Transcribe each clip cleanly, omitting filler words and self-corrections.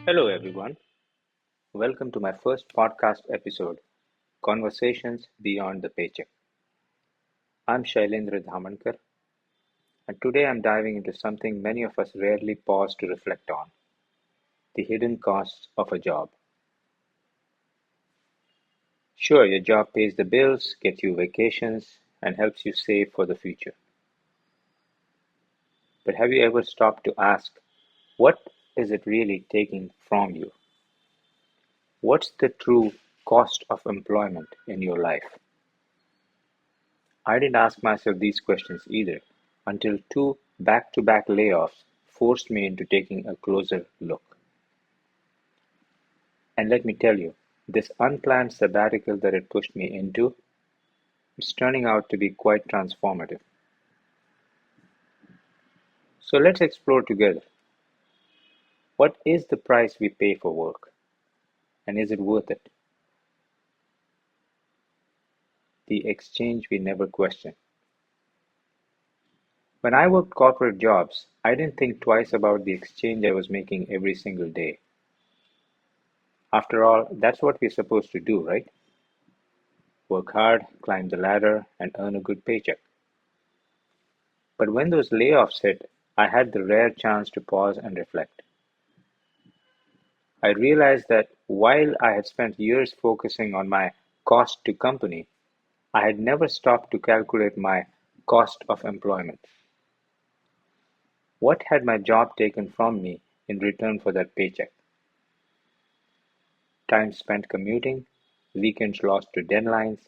Hello, everyone. Welcome to my first podcast episode, Conversations Beyond the Paycheck. I'm Shailendra Dhamankar, and today I'm diving into something many of us rarely pause to reflect on: the hidden costs of a job. Sure, your job pays the bills, gets you vacations, and helps you save for the future. But have you ever stopped to ask, what is it really taking from you? What's the true cost of employment in your life? I didn't ask myself these questions either, until two back-to-back layoffs forced me into taking a closer look. And let me tell you, this unplanned sabbatical that it pushed me into, it's turning out to be quite transformative. So let's explore together. What is the price we pay for work? And is it worth it? The exchange we never question. When I worked corporate jobs, I didn't think twice about the exchange I was making every single day. After all, that's what we're supposed to do, right? Work hard, climb the ladder, and earn a good paycheck. But when those layoffs hit, I had the rare chance to pause and reflect. I realized that while I had spent years focusing on my cost to company, I had never stopped to calculate my cost of employment. What had my job taken from me in return for that paycheck? Time spent commuting, weekends lost to deadlines,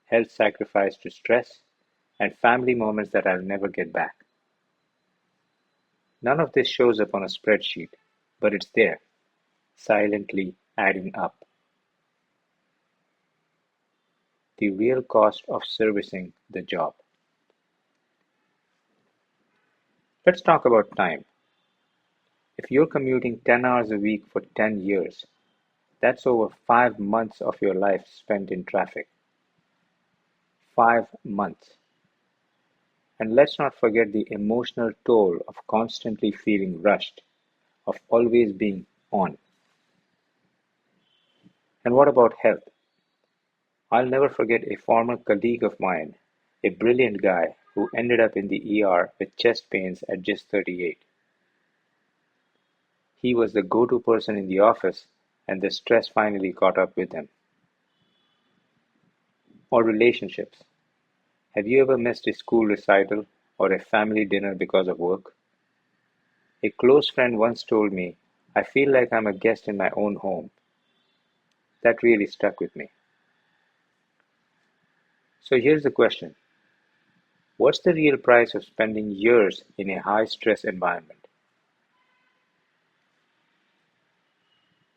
health sacrificed to stress, and family moments that I'll never get back. None of this shows up on a spreadsheet, but it's there, silently adding up. The real cost of servicing the job. Let's talk about time. If you're commuting 10 hours a week for 10 years, that's over 5 months of your life spent in traffic. 5 months. And let's not forget the emotional toll of constantly feeling rushed, of always being on. And what about health? I'll never forget a former colleague of mine, a brilliant guy who ended up in the ER with chest pains at just 38. He was the go-to person in the office, and the stress finally caught up with him. Or relationships. Have you ever missed a school recital or a family dinner because of work? A close friend once told me, I feel like I'm a guest in my own home. That really stuck with me. So here's the question: what's the real price of spending years in a high stress environment?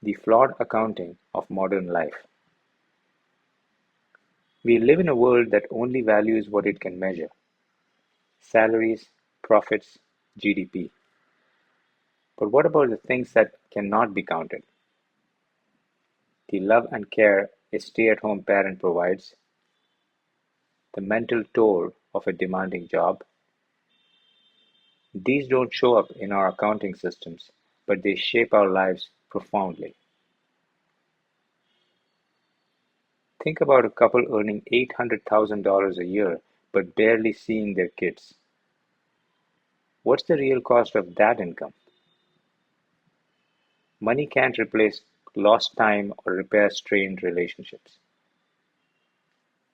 The flawed accounting of modern life. We live in a world that only values what it can measure: salaries, profits, GDP. But what about the things that cannot be counted? The love and care a stay-at-home parent provides, the mental toll of a demanding job. These don't show up in our accounting systems, but they shape our lives profoundly. Think about a couple earning $800,000 a year but barely seeing their kids. What's the real cost of that income? Money can't replace lost time or repair strained relationships.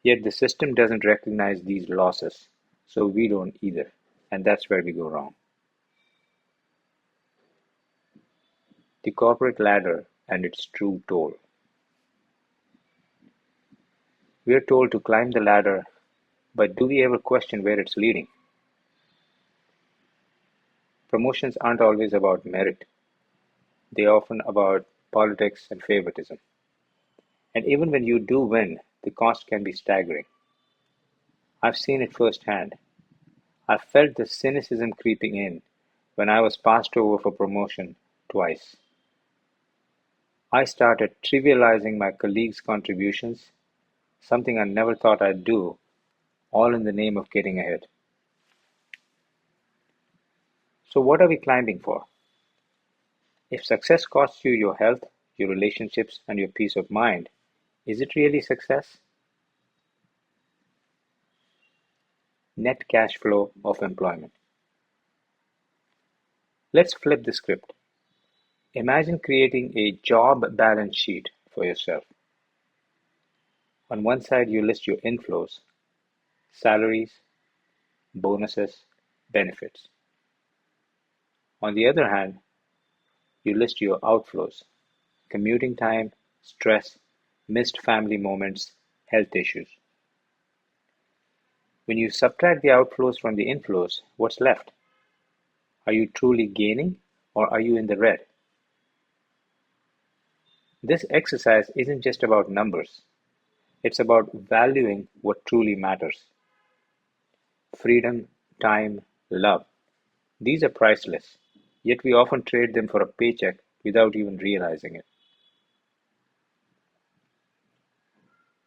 Yet the system doesn't recognize these losses, so we don't either. And that's where we go wrong. The corporate ladder and its true toll. We are told to climb the ladder, but do we ever question where it's leading? Promotions aren't always about merit. They're often about politics and favoritism. And even when you do win, the cost can be staggering. I've seen it firsthand. I felt the cynicism creeping in when I was passed over for promotion twice. I started trivializing my colleagues' contributions, something I never thought I'd do, all in the name of getting ahead. So, what are we climbing for? If success costs you your health, your relationships, and your peace of mind, is it really success? Net cash flow of employment. Let's flip the script. Imagine creating a job balance sheet for yourself. On one side, you list your inflows, salaries, bonuses, benefits. On the other hand, you list your outflows, commuting time, stress, missed family moments, health issues. When you subtract the outflows from the inflows, what's left? Are you truly gaining or are you in the red? This exercise isn't just about numbers, it's about valuing what truly matters. Freedom, time, love. These are priceless, yet we often trade them for a paycheck without even realizing it.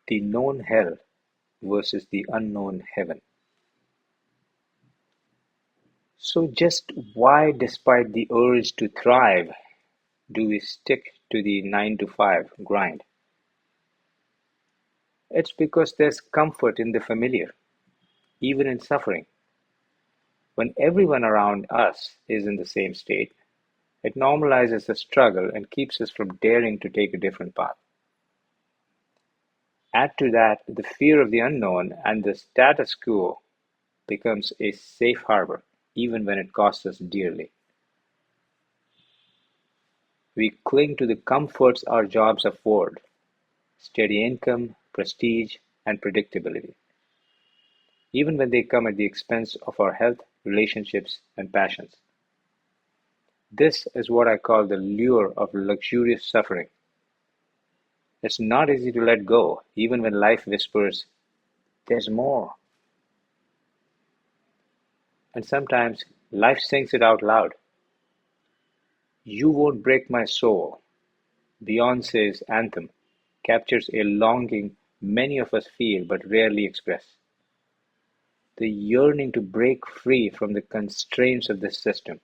The known hell versus the unknown heaven. So, just why, despite the urge to thrive, do we stick to the 9 to 5 grind? It's because there's comfort in the familiar, even in suffering. When everyone around us is in the same state, it normalizes the struggle and keeps us from daring to take a different path. Add to that the fear of the unknown, and the status quo becomes a safe harbor, even when it costs us dearly. We cling to the comforts our jobs afford: steady income, prestige, and predictability, even when they come at the expense of our health, relationships, and passions. This is what I call the lure of luxurious suffering. It's not easy to let go, even when life whispers, there's more. And sometimes life sings it out loud. You Won't Break My Soul, Beyonce's anthem, captures a longing many of us feel but rarely express: the yearning to break free from the constraints of this system,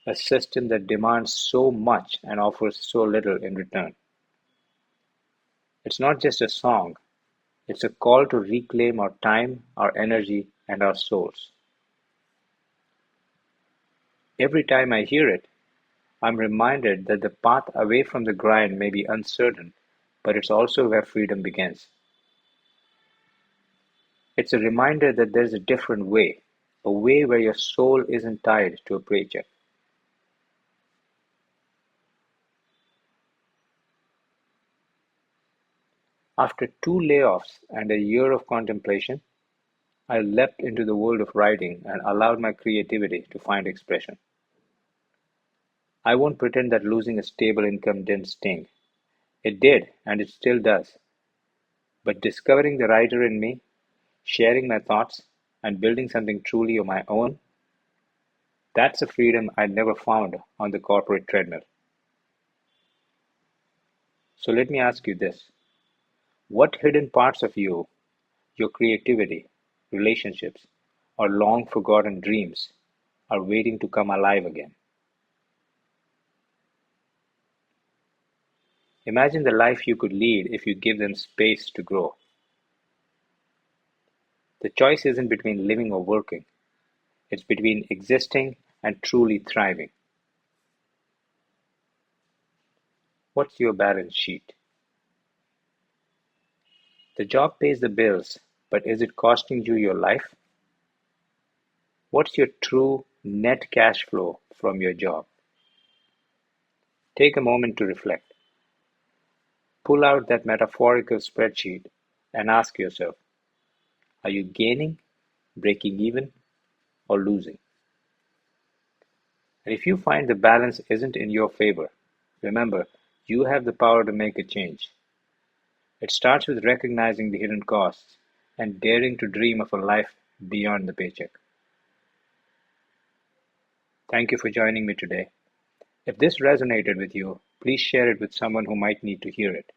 a system that demands so much and offers so little in return. It's not just a song, it's a call to reclaim our time, our energy, and our souls. Every time I hear it, I'm reminded that the path away from the grind may be uncertain, but it's also where freedom begins. It's a reminder that there's a different way, a way where your soul isn't tied to a paycheck. After 2 layoffs and a year of contemplation, I leapt into the world of writing and allowed my creativity to find expression. I won't pretend that losing a stable income didn't sting. It did, and it still does. But discovering the writer in me, sharing my thoughts, and building something truly of my own, that's a freedom I'd never found on the corporate treadmill. So let me ask you this: what hidden parts of you, your creativity, relationships, or long forgotten dreams are waiting to come alive again? Imagine the life you could lead if you give them space to grow. The choice isn't between living or working, it's between existing and truly thriving. What's your balance sheet? The job pays the bills, but is it costing you your life? What's your true net cash flow from your job? Take a moment to reflect. Pull out that metaphorical spreadsheet and ask yourself, are you gaining, breaking even, or losing? And if you find the balance isn't in your favor, remember, you have the power to make a change. It starts with recognizing the hidden costs and daring to dream of a life beyond the paycheck. Thank you for joining me today. If this resonated with you, please share it with someone who might need to hear it.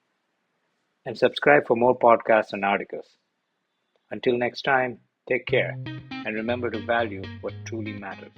And subscribe for more podcasts and articles. Until next time, take care and remember to value what truly matters.